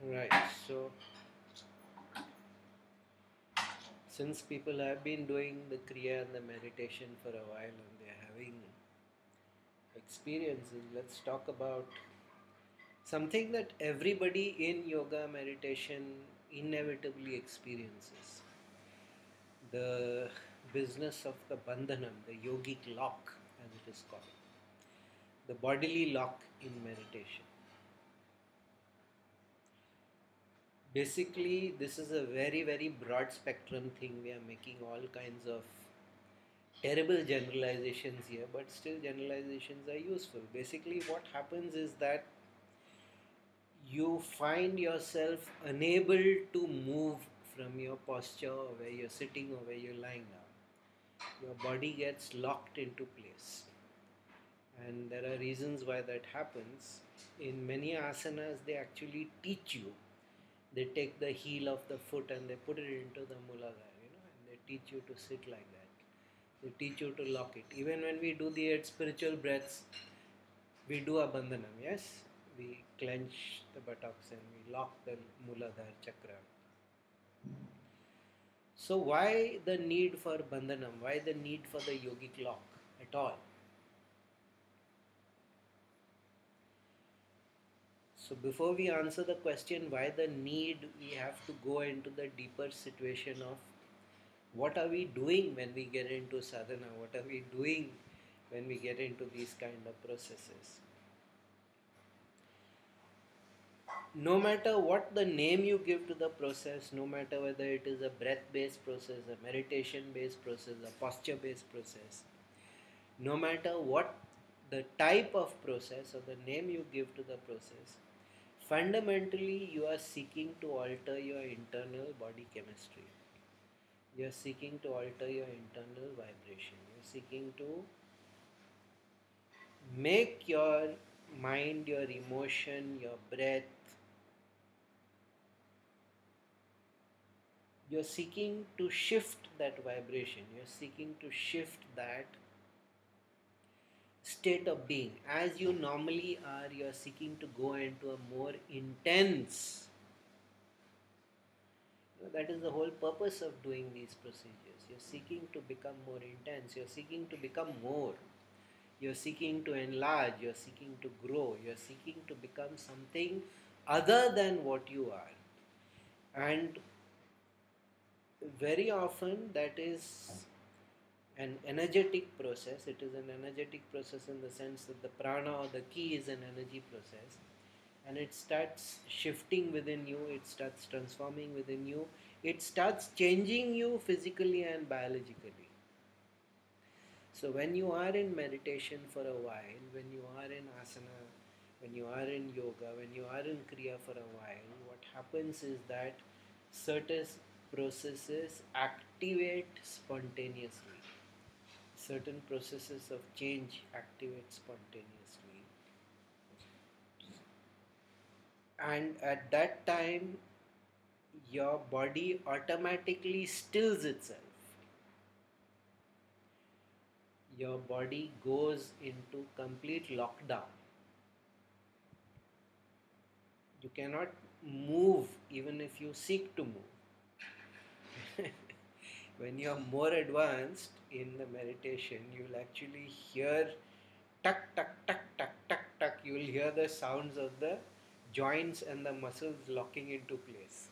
Right. So, since people have been doing the Kriya and the meditation for a while and they're having experiences, let's talk about something that everybody in yoga meditation inevitably experiences: the business of the Bandhanam, the yogic lock, as it is called, the bodily lock in meditation. Basically, this is a very, very broad spectrum thing. We are making all kinds of terrible generalizations here, but still generalizations are useful. Basically, what happens is that you find yourself unable to move from your posture or where you're sitting or where you're lying down. Your body gets locked into place. And there are reasons why that happens. In many asanas, they actually teach you. They take the heel of the foot and they put it into the muladhara, and they teach you to sit like that. They teach you to lock it. Even when we do the 8 spiritual breaths, we do a bandhanam, yes? We clench the buttocks and we lock the muladhara chakra. So why the need for bandhanam? Why the need for the yogic lock at all? So before we answer the question why the need, we have to go into the deeper situation of what are we doing when we get into sadhana? What are we doing when we get into these kind of processes? No matter what the name you give to the process, no matter whether it is a breath-based process, a meditation-based process, a posture-based process, no matter what the type of process or the name you give to the process, fundamentally you are seeking to alter your internal body chemistry. You are seeking to alter your internal vibration. You are seeking to make your mind, your emotion, your breath, you're seeking to shift that vibration. You're seeking to shift that state of being. As you normally are, you're seeking to go into a more intense. That is the whole purpose of doing these procedures. You're seeking to become more intense. You're seeking to become more. You're seeking to enlarge. You're seeking to grow. You're seeking to become something other than what you are. And very often that is an energetic process. It is an energetic process in the sense that the prana or the ki is an energy process, and it starts shifting within you, it starts transforming within you, it starts changing you physically and biologically. So when you are in meditation for a while, when you are in asana, when you are in yoga, when you are in kriya for a while, what happens is that certain processes activate spontaneously. Certain processes of change activate spontaneously, and at that time your body automatically stills itself. Your body goes into complete lockdown. You cannot move even if you seek to move. When you are more advanced in the meditation, you will actually hear tuck, tuck, tuck, tuck, tuck, tuck. You will hear the sounds of the joints and the muscles locking into place.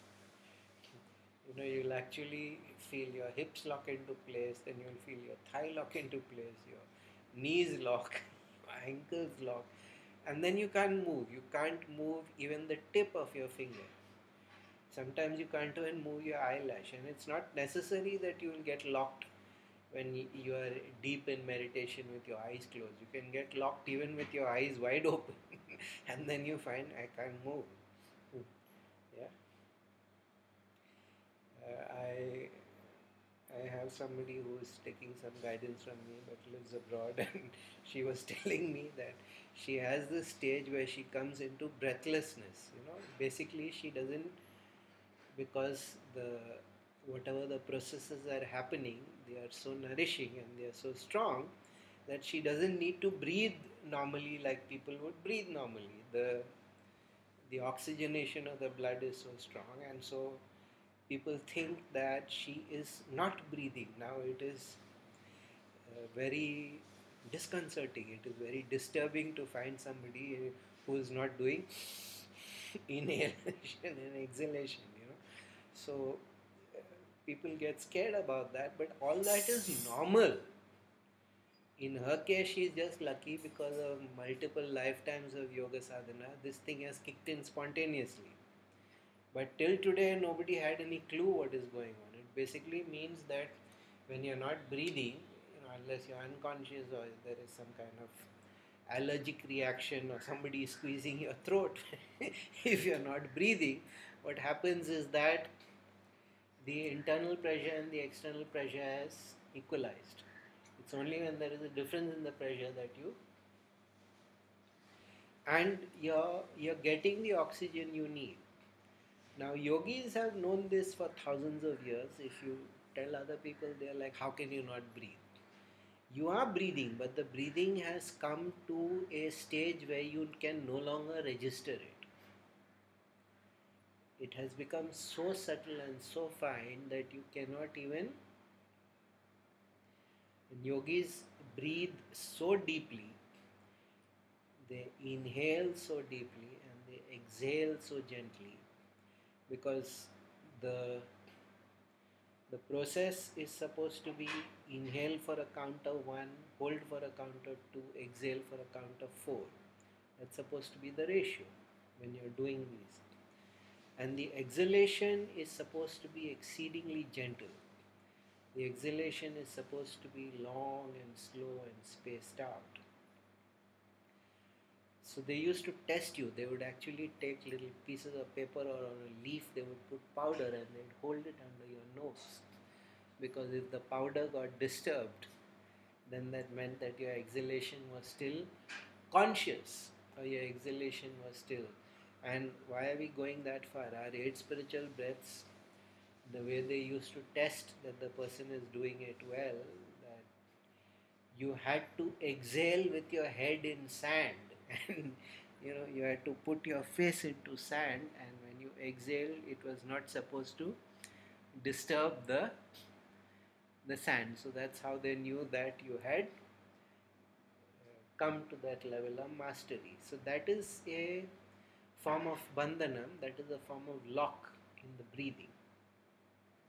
You'll actually feel your hips lock into place, then you'll feel your thigh lock into place, your knees lock, your ankles lock, and then you can't move. You can't move even the tip of your finger. Sometimes you can't even move your eyelash, and it's not necessary that you will get locked when you are deep in meditation with your eyes closed. You can get locked even with your eyes wide open, and then you find I can't move. Yeah. I have somebody who is taking some guidance from me but lives abroad, and she was telling me that she has this stage where she comes into breathlessness. Basically she doesn't, because the whatever the processes are happening, they are so nourishing and they are so strong that she doesn't need to breathe normally like people would breathe normally. the oxygenation of the blood is so strong, and so people think that she is not breathing. Now it is very disconcerting. It is very disturbing to find somebody who is not doing inhalation and exhalation. So people get scared about that, but all that is normal. In her case, she is just lucky because of multiple lifetimes of yoga sadhana. This thing has kicked in spontaneously. But till today, nobody had any clue what is going on. It basically means that when you're not breathing, unless you're unconscious or there is some kind of allergic reaction or somebody is squeezing your throat, if you're not breathing, what happens is that the internal pressure and the external pressure has equalized. It's only when there is a difference in the pressure that you're getting the oxygen you need. Now yogis have known this for thousands of years. If you tell other people, they're like, how can you not breathe? You are breathing, but the breathing has come to a stage where you can no longer register it. It has become so subtle and so fine that you cannot even. Yogis breathe so deeply, they inhale so deeply and they exhale so gently, because the the process is supposed to be inhale for a count of 1, hold for a count of 2, exhale for a count of 4. That's supposed to be the ratio when you're doing these. And the exhalation is supposed to be exceedingly gentle. The exhalation is supposed to be long and slow and spaced out. So they used to test you. They would actually take little pieces of paper or on a leaf, they would put powder and they'd hold it under your nose. Because if the powder got disturbed, then that meant that your exhalation was still conscious, or your exhalation was still. And why are we going that far? Our 8 spiritual breaths, the way they used to test that the person is doing it well, that you had to exhale with your head in sand, and you had to put your face into sand, and when you exhale, it was not supposed to disturb the sand. So that's how they knew that you had come to that level of mastery. So that is a form of bandhanam, that is a form of lock in the breathing,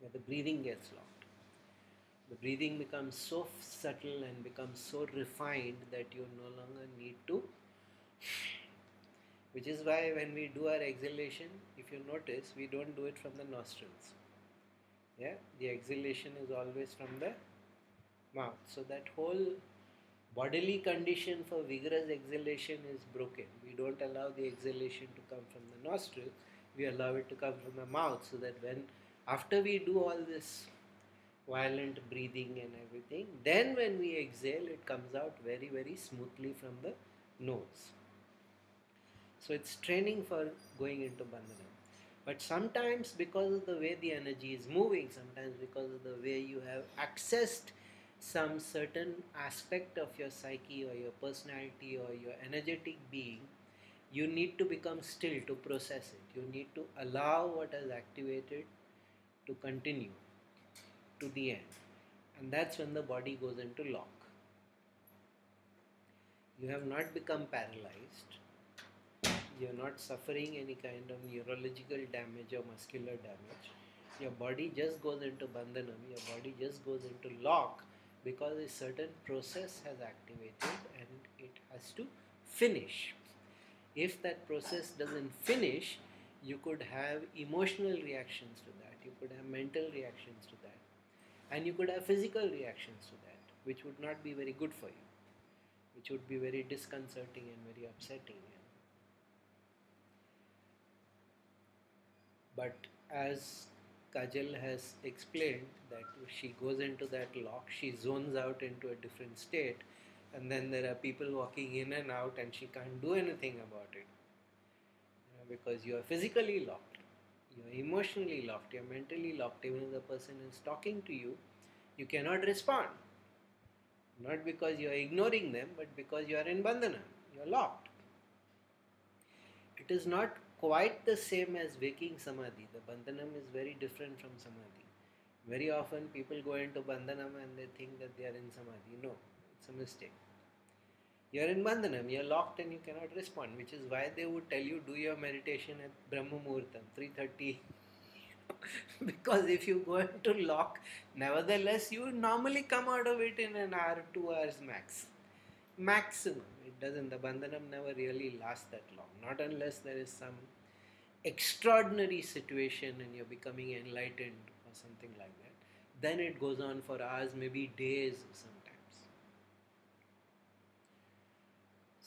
where the breathing gets locked. The breathing becomes so subtle and becomes so refined that you no longer need to, which is why when we do our exhalation, if you notice, we don't do it from the nostrils. Yeah, the exhalation is always from the mouth. So that whole bodily condition for vigorous exhalation is broken. We don't allow the exhalation to come from the nostrils. We allow it to come from the mouth, so that after we do all this violent breathing and everything, then when we exhale, it comes out very, very smoothly from the nose. So it's training for going into bandhanam. But sometimes, because of the way the energy is moving, sometimes because of the way you have accessed some certain aspect of your psyche or your personality or your energetic being, you need to become still to process it. You need to allow what has activated to continue to the end. And that's when the body goes into lock. You have not become paralyzed. You're not suffering any kind of neurological damage or muscular damage. Your body just goes into bandhanam, your body just goes into lock, because a certain process has activated and it has to finish. If that process doesn't finish, you could have emotional reactions to that, you could have mental reactions to that, and you could have physical reactions to that, which would not be very good for you, which would be very disconcerting and very upsetting. But as Kajal has explained, that if she goes into that lock, she zones out into a different state, and then there are people walking in and out and she can't do anything about it. Because you are physically locked, you are emotionally locked, you are mentally locked. Even if the person is talking to you, you cannot respond. Not because you are ignoring them, but because you are in bandhana, you are locked. It is not quite the same as waking samadhi. The bandhanam is very different from samadhi. Very often people go into bandhanam and they think that they are in samadhi. No, it's a mistake. You're in bandhanam, you're locked and you cannot respond, which is why they would tell you do your meditation at Brahma Muhurtam, 3:30. Because if you go into lock, nevertheless, you normally come out of it in an hour, 2 hours max. Maximum. It doesn't, the bandhanam never really lasts that long. Not unless there is some extraordinary situation and you're becoming enlightened or something like that. Then it goes on for hours, maybe days sometimes.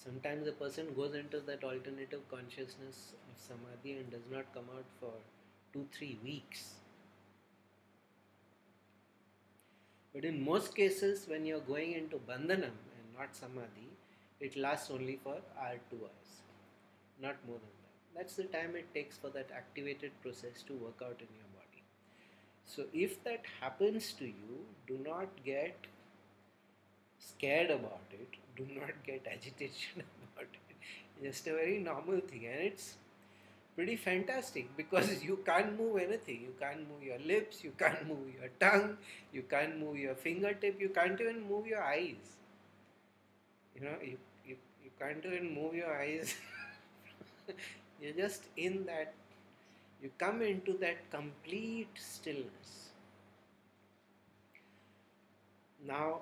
Sometimes a person goes into that alternative consciousness of samadhi and does not come out for 2-3 weeks. But in most cases, when you're going into bandhanam and not samadhi, it lasts only for hour, 2 hours, not more than that. That's the time it takes for that activated process to work out in your body. So if that happens to you, do not get scared about it, do not get agitation about it. It's just a very normal thing, and it's pretty fantastic because you can't move anything. You can't move your lips, you can't move your tongue, you can't move your fingertip, you can't even move your eyes. You can't even move your eyes. You're just in that, you come into that complete stillness. Now,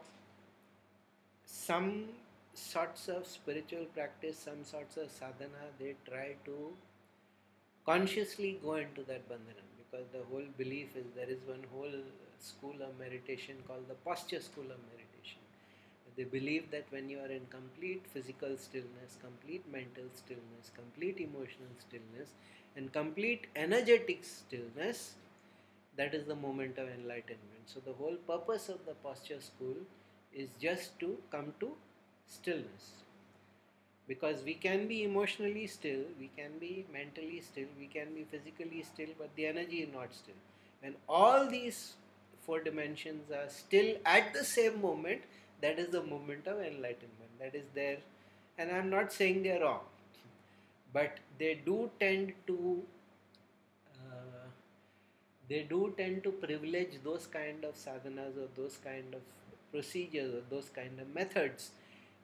some sorts of spiritual practice, some sorts of sadhana, they try to consciously go into that bandhanam, because the whole belief is there is one whole school of meditation called the posture school of meditation. They believe that when you are in complete physical stillness, complete mental stillness, complete emotional stillness, and complete energetic stillness, that is the moment of enlightenment. So the whole purpose of the posture school is just to come to stillness. Because we can be emotionally still, we can be mentally still, we can be physically still, but the energy is not still. When all these 4 dimensions are still at the same moment, that is the moment of enlightenment. That is there. And I'm not saying they're wrong, but they do tend to privilege those kind of sadhanas or those kind of procedures or those kind of methods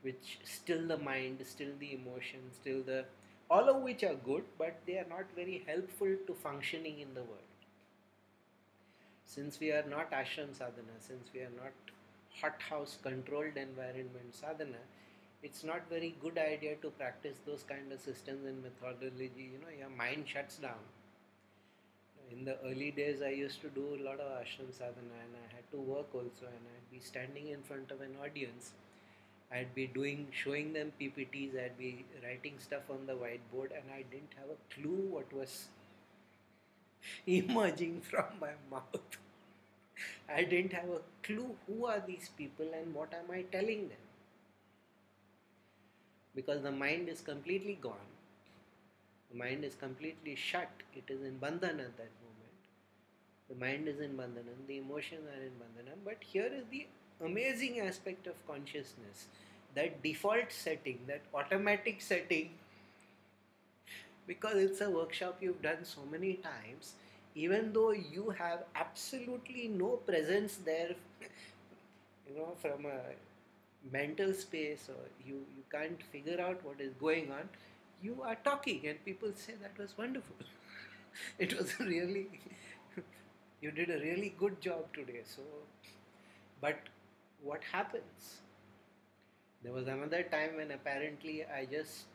which still the mind, still the emotion, still the, all of which are good, but they are not very helpful to functioning in the world. Since we are not ashram sadhana, since we are not hothouse controlled environment sadhana, it's not very good idea to practice those kind of systems and methodology. Your mind shuts down. In the early days, I used to do a lot of ashram sadhana, and I had to work also, and I'd be standing in front of an audience. I'd be showing them PPTs, I'd be writing stuff on the whiteboard, and I didn't have a clue what was emerging from my mouth. I didn't have a clue who are these people and what am I telling them. Because the mind is completely gone. The mind is completely shut. It is in bandhana at that moment. The mind is in bandhanam, the emotions are in bandhanam. But here is the amazing aspect of consciousness, that default setting, that automatic setting, because it's a workshop you've done so many times, even though you have absolutely no presence there, from a mental space, or you can't figure out what is going on, you are talking and people say that was wonderful. It was really, you did a really good job today. So, but what happens? There was another time when apparently I just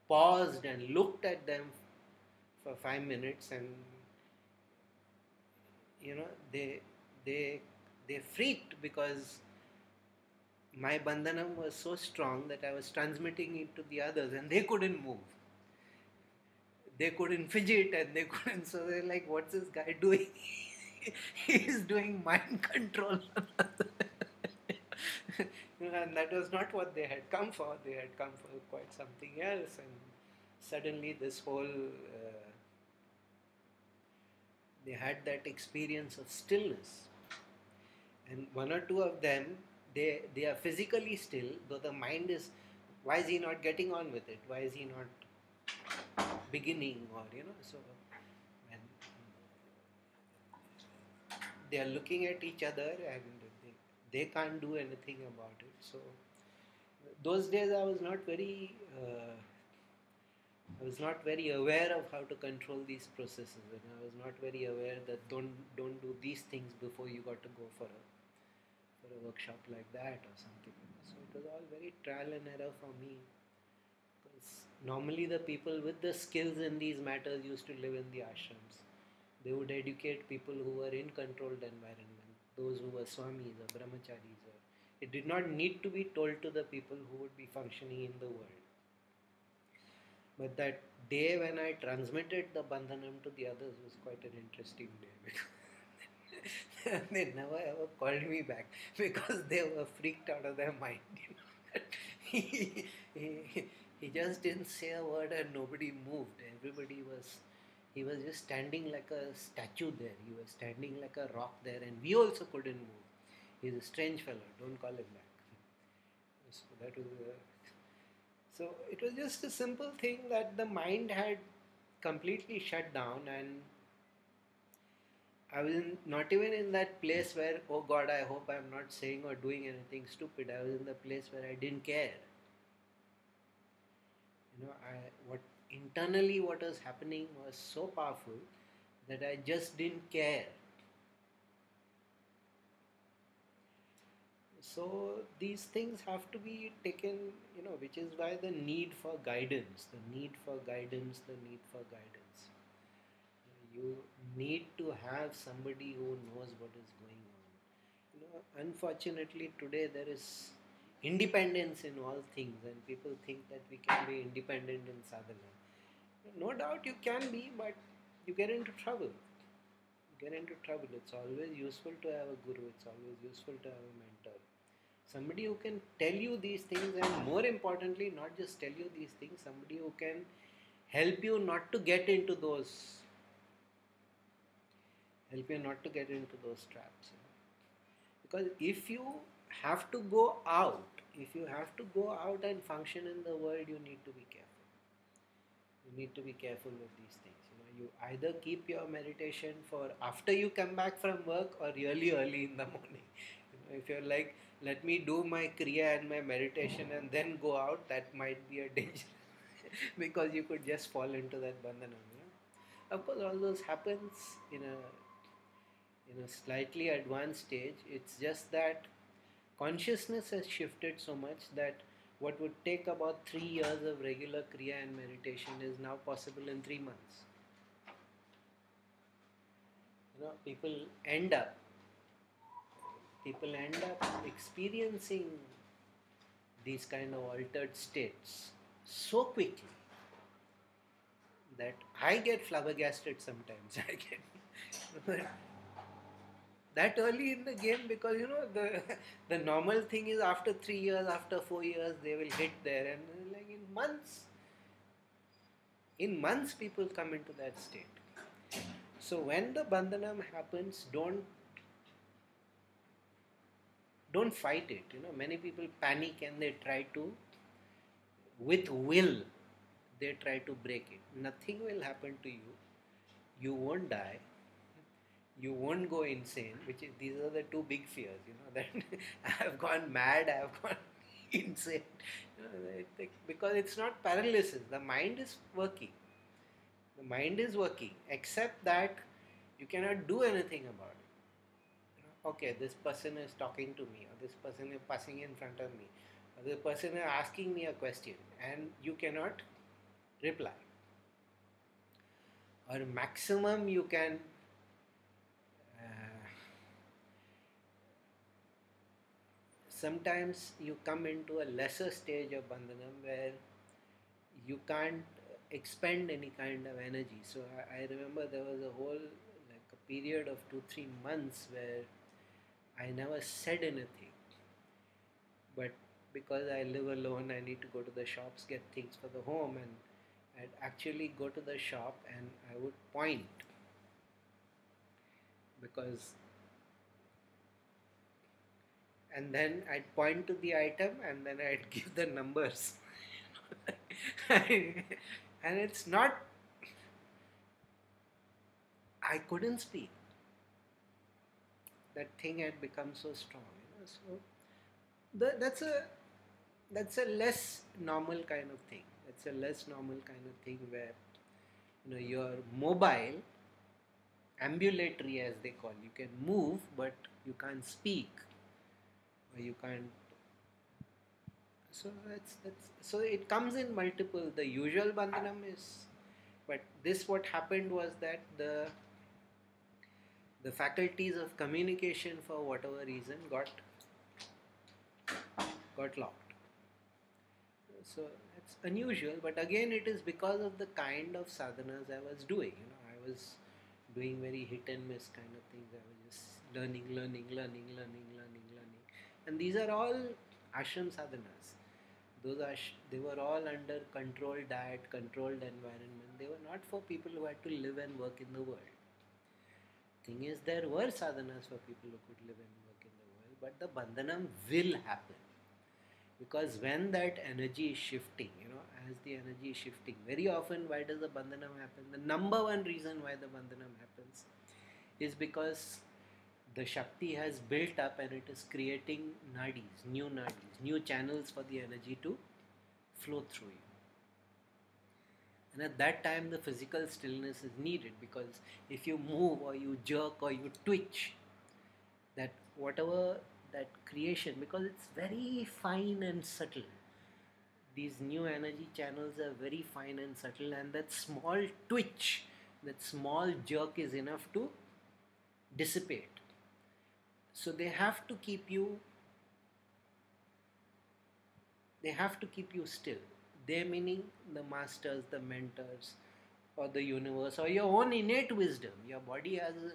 paused and looked at them for 5 minutes, and they freaked because my bandhanam was so strong that I was transmitting it to the others, and they couldn't move. They couldn't fidget, and they couldn't. So they're like, "What's this guy doing?" He's doing mind control. And that was not what they had come for. They had come for quite something else, and suddenly this whole they had that experience of stillness. And 1 or 2 of them, they are physically still, though the mind is, why is he not getting on with it? Why is he not beginning, or so when they are looking at each other and they can't do anything about it. So those days I was not very aware of how to control these processes, and I was not very aware that don't do these things before you got to go for a workshop like that or something. So it was all very trial and error for me, because normally the people with the skills in these matters used to live in the ashrams. They would educate people who were in controlled environment, those who were swamis or brahmacharis. Or it did not need to be told to the people who would be functioning in the world. But that day when I transmitted the Bandhanam to the others was quite an interesting day, because they never ever called me back because they were freaked out of their mind. he, he just didn't say a word and nobody moved. He was just standing like a statue there. He was standing like a rock there, and we also couldn't move. He's a strange fellow. Don't call him back. So that was. So it was just a simple thing that the mind had completely shut down, and I was not even in that place where, oh God, I hope I'm not saying or doing anything stupid. I was in the place where I didn't care. What was happening was so powerful that I just didn't care. So these things have to be taken, which is why the need for guidance, the need for guidance, the need for guidance. You need to have somebody who knows what is going on. Unfortunately today there is independence in all things, and people think that we can be independent in sadhana. No doubt you can be, but you get into trouble. It's always useful to have a guru. It's always useful to have a mentor. Somebody who can tell you these things, and more importantly, not just tell you these things, somebody who can help you not to get into those traps. Because if you have to go out and function in the world, you need to be careful. You need to be careful with these things. You either keep your meditation for after you come back from work or really early in the morning. If you're like, let me do my kriya and my meditation and then go out, that might be a danger because you could just fall into that bandhanam. Of course, all those happens in a slightly advanced stage. It's just that consciousness has shifted so much that what would take about 3 years of regular kriya and meditation is now possible in 3 months. People end up experiencing these kind of altered states so quickly that I get flabbergasted sometimes. I get that early in the game, because the normal thing is after 3 years, after 4 years, they will hit there, and like in months people come into that state. So when the bandhanam happens, don't fight it. Many people panic and they try to, with will, they try to break it. Nothing will happen to you. You won't die. You won't go insane. These are the two big fears. That I have gone mad. I have gone insane. Because it's not paralysis. The mind is working. Except that you cannot do anything about it. Okay, this person is talking to me, or this person is passing in front of me, or this person is asking me a question, and you cannot reply. Or maximum you can sometimes you come into a lesser stage of bandhanam where you can't expend any kind of energy. So I remember there was a whole a period of 2-3 months where I never said anything, but because I live alone, I need to go to the shops, get things for the home, and I'd actually go to the shop and I would point, and then I'd point to the item and then I'd give the numbers. And it's not I couldn't speak. That thing had become so strong. So that's a less normal kind of thing. That's a less normal kind of thing where you're mobile, ambulatory as they call. You can move, but you can't speak, or you can't. So so it comes in multiple. The usual bandhanam is, but this what happened was that the faculties of communication for whatever reason got locked. So it's unusual, but again it is because of the kind of sadhanas I was doing. I was doing very hit and miss kind of things. I was just learning, and these are all ashram sadhanas. They were all under controlled diet, controlled environment. They were not for people who had to live and work in the world. Thing is, there were sadhanas for people who could live and work in the world, but the bandhanam will happen. Because when that energy is shifting, as the energy is shifting, very often why does the bandhanam happen? The number one reason why the bandhanam happens is because the Shakti has built up and it is creating nadis, new channels for the energy to flow through you. And at that time, the physical stillness is needed, because if you move or you jerk or you twitch, that whatever that creation, because it's very fine and subtle. These new energy channels are very fine and subtle, and that small twitch, that small jerk is enough to dissipate. So they have to keep you still. They meaning the masters, the mentors, or the universe, or your own innate wisdom. Your body has a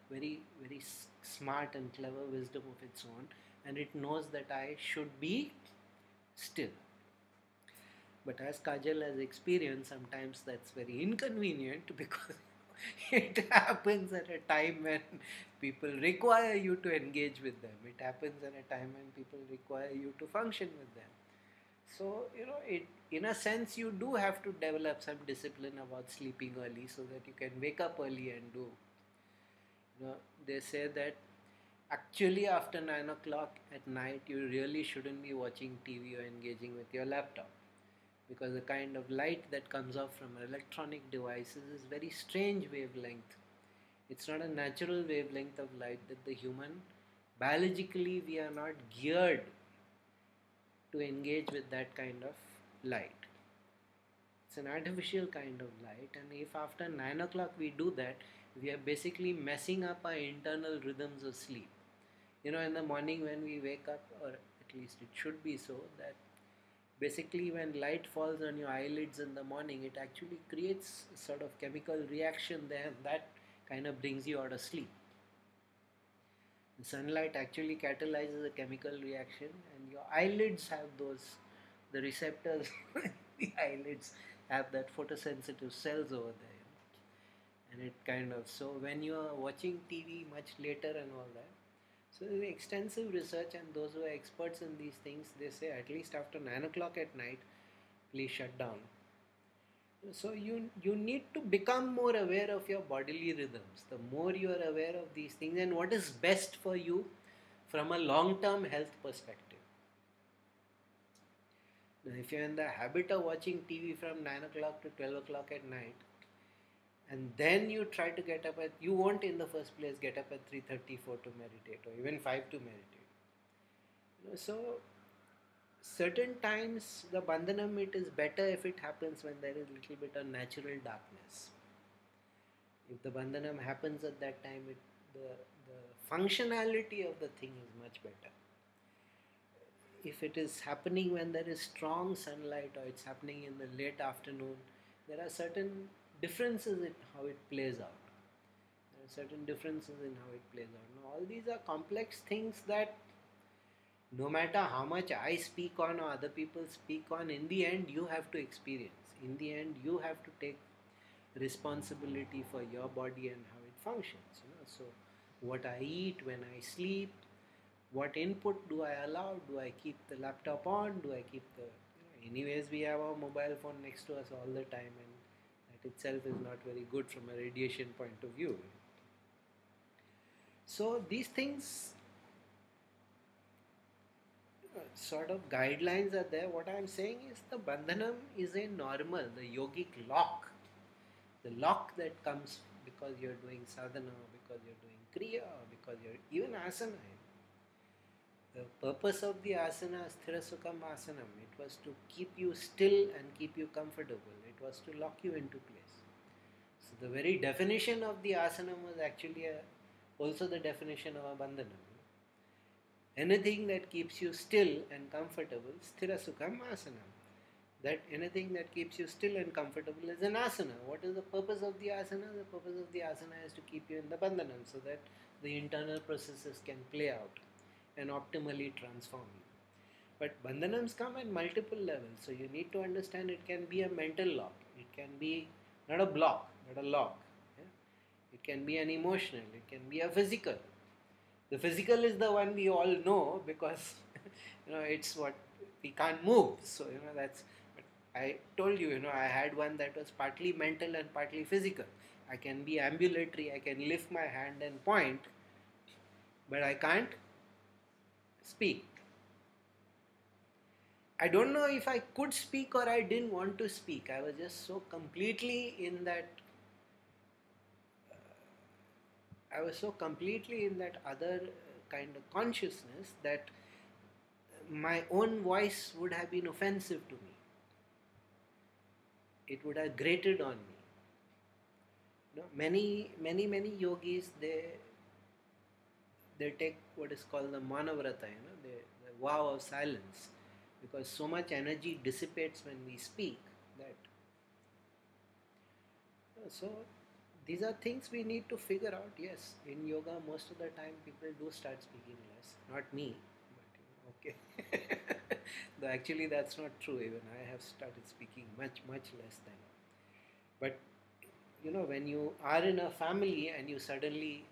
very, very smart and clever wisdom of its own, and it knows that I should be still. But as Kajal has experienced, sometimes that's very inconvenient because it happens at a time when people require you to engage with them. It happens at a time when people require you to function with them. So, in a sense, you do have to develop some discipline about sleeping early so that you can wake up early and do. They say that actually after 9 o'clock at night, you really shouldn't be watching TV or engaging with your laptop, because the kind of light that comes off from electronic devices is very strange wavelength. It's not a natural wavelength of light that the human, biologically, we are not geared to engage with that kind of light. It's an artificial kind of light, and if after 9 o'clock we do that, we are basically messing up our internal rhythms of sleep. In the morning when we wake up, or at least it should be so, that basically when light falls on your eyelids in the morning, it actually creates a sort of chemical reaction there, and that kind of brings you out of sleep. The sunlight actually catalyzes a chemical reaction, and your eyelids have the receptors, the eyelids have that photosensitive cells over there. And it kind of, so when you are watching TV much later and all that, so there's extensive research, and those who are experts in these things, they say at least after 9 o'clock at night, please shut down. So you need to become more aware of your bodily rhythms. The more you are aware of these things and what is best for you from a long-term health perspective. Now, if you're in the habit of watching TV from 9 o'clock to 12 o'clock at night, and then you try to get up you won't in the first place get up at 3:34 to meditate, or even 5 to meditate. So certain times the bandhanam, it is better if it happens when there is a little bit of natural darkness. If the bandhanam happens at that time, the functionality of the thing is much better. If it is happening when there is strong sunlight, or it's happening in the late afternoon, there are certain differences in how it plays out. Now, all these are complex things that no matter how much I speak on or other people speak on, in the end you have to experience. In the end you have to take responsibility for your body and how it functions. So what I eat, when I sleep, what input do I allow? Do I keep the laptop on? Do I keep anyways we have our mobile phone next to us all the time, and That itself is not very good from a radiation point of view. So these things, sort of guidelines are there. What I'm saying is the bandhanam is a normal, the yogic lock. The lock that comes because you're doing sadhana, because you're doing kriya, because you're even asana. The purpose of the asana, sthira sukham asanam, it was to keep you still and keep you comfortable. It was to lock you into place. So the very definition of the asanam was actually also the definition of a bandhanam. Anything that keeps you still and comfortable, sthira sukham asanam. That anything that keeps you still and comfortable is an asana. What is the purpose of the asana? The purpose of the asana is to keep you in the bandhanam so that the internal processes can play out and optimally transform you. But bandhanams come at multiple levels, so you need to understand it can be a mental lock, it can be not a block, not a lock. Yeah? It can be an emotional, it can be a physical. The physical is the one we all know because it's what we can't move. So that's. But I told you, I had one that was partly mental and partly physical. I can be ambulatory. I can lift my hand and point, but I can't speak. I don't know if I could speak or I didn't want to speak. I was just so completely in that. I was so completely in that other kind of consciousness that my own voice would have been offensive to me. It would have grated on me. Many yogis, they take what is called the manavrata, the vow of silence, because so much energy dissipates when we speak that. So these are things we need to figure out. Yes, in yoga, most of the time people do start speaking less. Not me, but okay. Though actually that's not true. Even I have started speaking much less than. But when you are in a family and you suddenly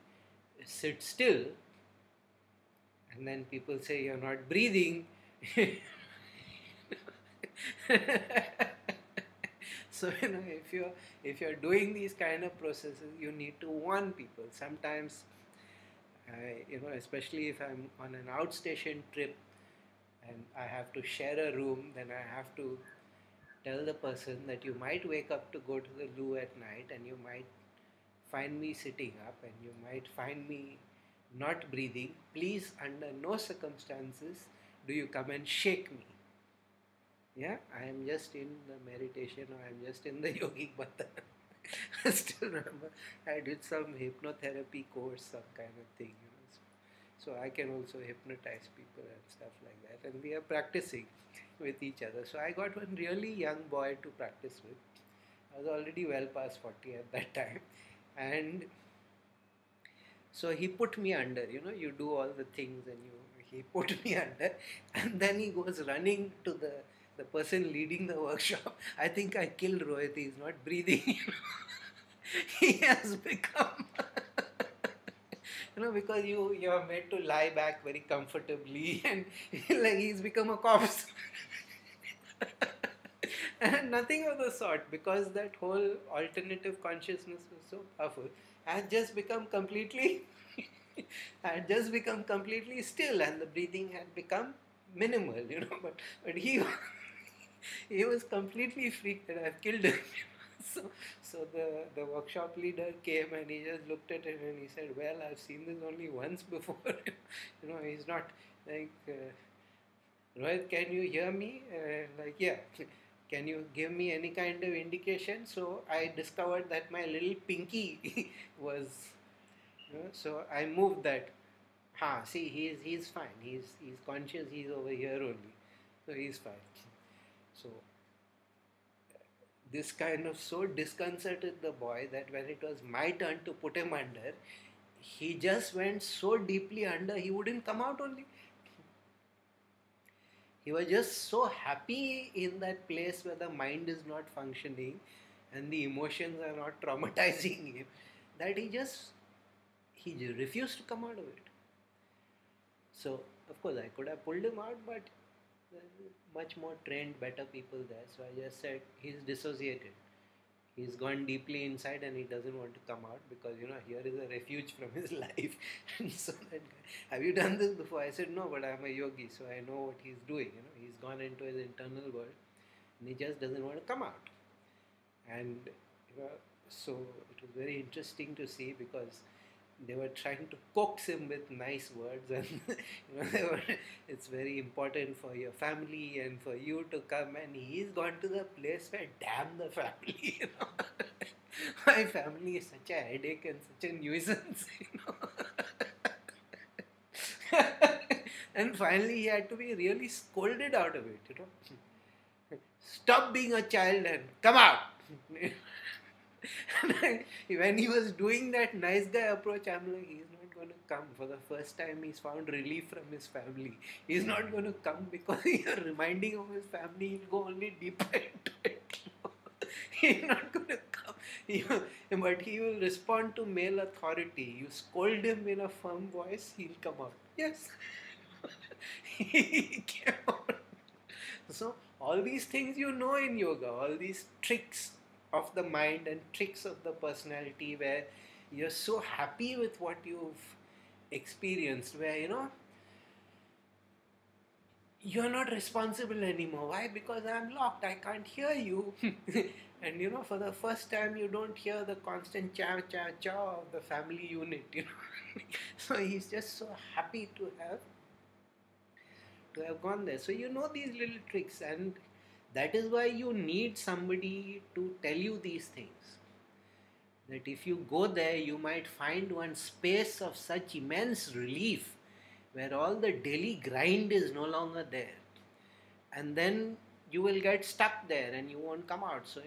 sit still, and then people say you're not breathing. So if you're doing these kind of processes, you need to warn people. Sometimes, especially if I'm on an outstation trip and I have to share a room, then I have to tell the person that you might wake up to go to the loo at night, and you might find me sitting up, and you might find me not breathing. Please, under no circumstances do you come and shake me. Yeah, I am just in the meditation, or I am just in the yogic bandhana. I still remember I did some hypnotherapy course, some kind of thing. So I can also hypnotize people and stuff like that. And we are practicing with each other. So I got one really young boy to practice with. I was already well past 40 at that time. And so he put me under, you do all the things and he put me under. And then he goes running to the person leading the workshop. I think I killed Rohit, he's not breathing. He has become, because you are made to lie back very comfortably, and like he's become a corpse. And nothing of the sort, because that whole alternative consciousness was so powerful. I had just become completely still, and the breathing had become minimal, but he was completely freaked that I've killed him. So the workshop leader came and he just looked at it and he said, well, I've seen this only once before. He's not like, Rohit, can you hear me? Like, yeah. Can you give me any kind of indication? So I discovered that my little pinky was, so I moved that. See, he's fine. He's conscious. He's over here only, so he's fine. So this kind of so disconcerted the boy that when it was my turn to put him under, he just went so deeply under, he wouldn't come out only. He was just so happy in that place where the mind is not functioning and the emotions are not traumatizing him, that he refused to come out of it. So, of course, I could have pulled him out, but there are much more trained, better people there. So I just said, he's dissociated. He's gone deeply inside and he doesn't want to come out because, here is a refuge from his life. And so that guy, have you done this before? I said, no, but I'm a yogi, so I know what he's doing. He's gone into his internal world and he just doesn't want to come out. And, so it was very interesting to see because they were trying to coax him with nice words, and it's very important for your family and for you to come, and he's gone to the place where damn the family. My family is such a headache and such a nuisance. And finally he had to be really scolded out of it. Stop being a child and come out. When he was doing that nice guy approach, I'm like, he's not going to come. For the first time, he's found relief from his family. He's not going to come because you're reminding him of his family. He'll go only deeper into it. He's not going to come. But he will respond to male authority. You scold him in a firm voice, he'll come out. Yes. He came out. So, all these things in yoga, all these tricks of the mind and tricks of the personality where you're so happy with what you've experienced, where you're not responsible anymore. Why? Because I'm locked, I can't hear you. And for the first time you don't hear the constant cha cha cha of the family unit. So he's just so happy to have gone there. So these little tricks, and that is why you need somebody to tell you these things. That if you go there, you might find one space of such immense relief where all the daily grind is no longer there. And then you will get stuck there and you won't come out. So,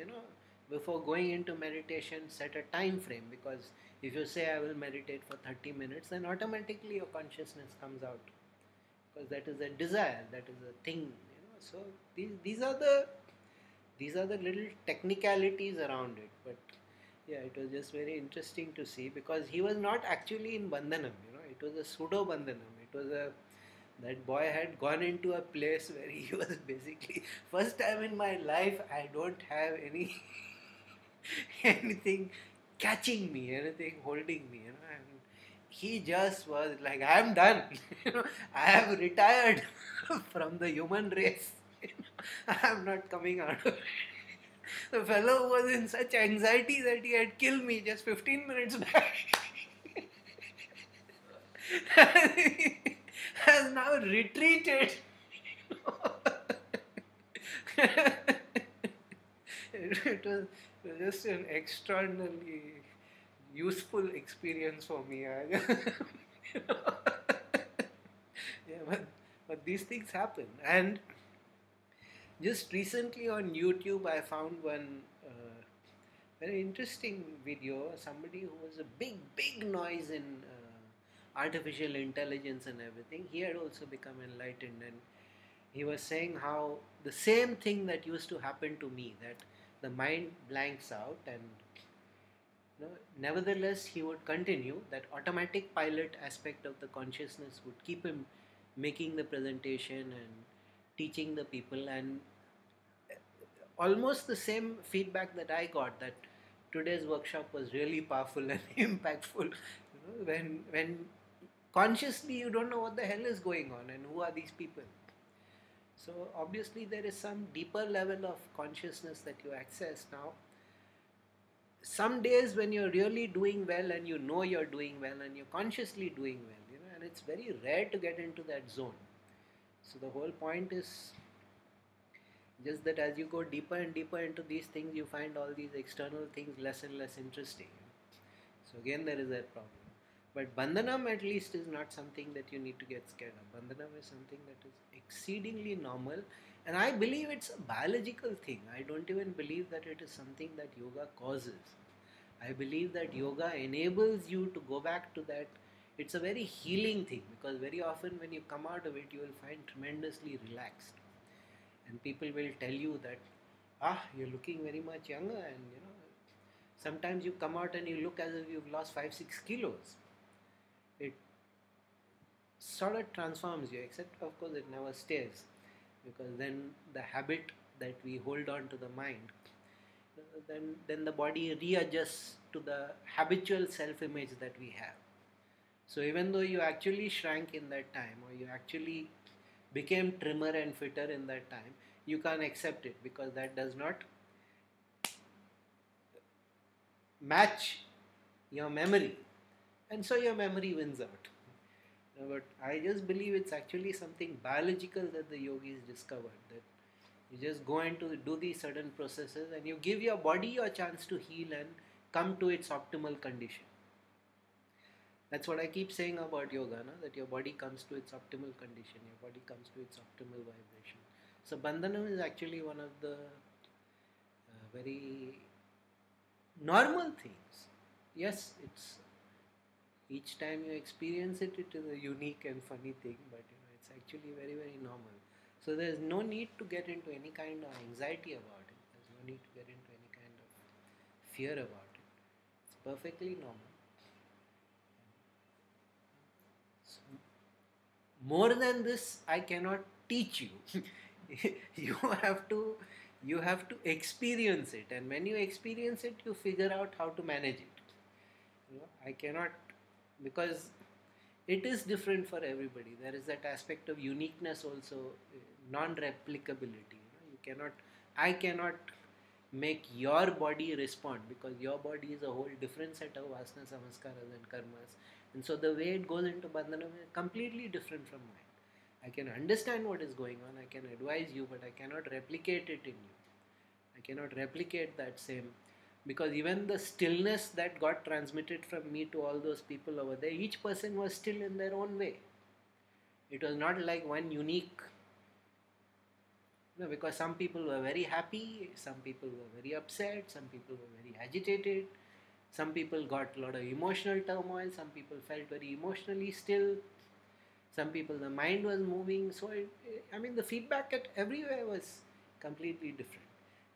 before going into meditation, set a time frame, because if you say I will meditate for 30 minutes, then automatically your consciousness comes out. Because that is a desire, that is a thing. So these are the little technicalities around it. But yeah, it was just very interesting to see, because he was not actually in Bandhanam. It was a pseudo Bandhanam. It was that boy had gone into a place where he was basically, first time in my life I don't have anything catching me, anything holding me. And he just was like, I'm done. I have retired from the human race. I'm not coming out of it. The fellow was in such anxiety that he had killed me just 15 minutes back. Has now retreated. It was just an extraordinarily useful experience for me. Yeah, but these things happen. And just recently on YouTube, I found one very interesting video. Somebody who was a big noise in artificial intelligence and everything. He had also become enlightened, and he was saying how the same thing that used to happen to me, that the mind blanks out, and nevertheless he would continue. That automatic pilot aspect of the consciousness would keep him making the presentation and teaching the people, and almost the same feedback that I got, that today's workshop was really powerful and impactful. When consciously you don't know what the hell is going on and who are these people. So obviously there is some deeper level of consciousness that you access now. Some days when you're really doing well and you're doing well and you're consciously doing well, and it's very rare to get into that zone. So the whole point is just that as you go deeper and deeper into these things, you find all these external things less and less interesting. So again, there is that problem. But Bandhanam at least is not something that you need to get scared of. Bandhanam is something that is exceedingly normal, and I believe it's a biological thing. I don't even believe that it is something that yoga causes. I believe that yoga enables you to go back to that. It's a very healing thing, because very often when you come out of it, you will find tremendously relaxed. And people will tell you that, you're looking very much younger, and sometimes you come out and you look as if you've lost 5-6 kilos. It sort of transforms you, except of course it never stays, because then the habit that we hold on to the mind, then the body readjusts to the habitual self-image that we have. So even though you actually shrank in that time, or you actually became trimmer and fitter in that time, you can't accept it because that does not match your memory, and so your memory wins out. But I just believe it's actually something biological that the yogis discovered, that you just go into do these certain processes and you give your body a chance to heal and come to its optimal condition. That's what I keep saying about yoga, no? That your body comes to its optimal condition, your body comes to its optimal vibration. So Bandhanam is actually one of the very normal things. Yes, it's each time you experience it, it is a unique and funny thing, but it's actually very, very normal. So there's no need to get into any kind of anxiety about it. There's no need to get into any kind of fear about it. It's perfectly normal. So, more than this, I cannot teach you. you have to you have to experience it, and when you experience it, you figure out how to manage it. I cannot, because it is different for everybody. There is that aspect of uniqueness also, non-replicability. I cannot make your body respond, because your body is a whole different set of vasana, samaskaras and karmas, and so the way it goes into bandhanam is completely different from mine. I can understand what is going on, I can advise you, but I cannot replicate it in you. I cannot replicate that same, because even the stillness that got transmitted from me to all those people over there, each person was still in their own way. It was not like one unique, because some people were very happy, some people were very upset, some people were very agitated, some people got a lot of emotional turmoil, some people felt very emotionally still, some people the mind was moving. So the feedback at everywhere was completely different.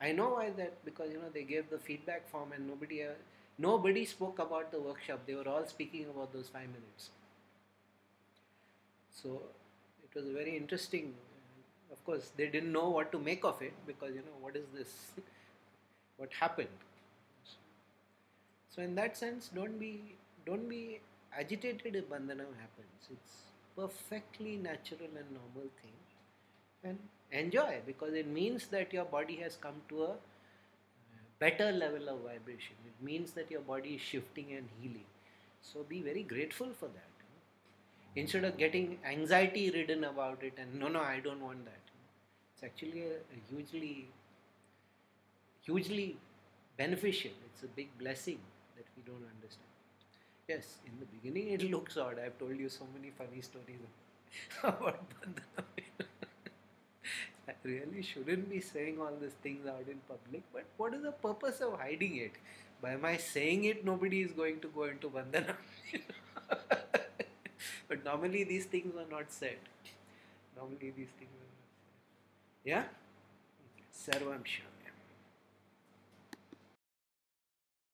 I know why that, because they gave the feedback form and nobody spoke about the workshop. They were all speaking about those 5 minutes. So it was very interesting. Of course, they didn't know what to make of it, because what is this? What happened? So in that sense, don't be agitated if bandhanam happens. It's perfectly natural and normal thing, and enjoy, because it means that your body has come to a better level of vibration. It means that your body is shifting and healing. So be very grateful for that. Instead of getting anxiety ridden about it and no, I don't want that. It's actually a hugely beneficial. It's a big blessing that we don't understand. Yes, in the beginning it looks odd. I've told you so many funny stories about Bandhanam. I really shouldn't be saying all these things out in public, but what is the purpose of hiding it? By my saying it, nobody is going to go into Bandhanam. But normally these things are not said. Normally these things are not said. Yeah? Sarvam Shanti.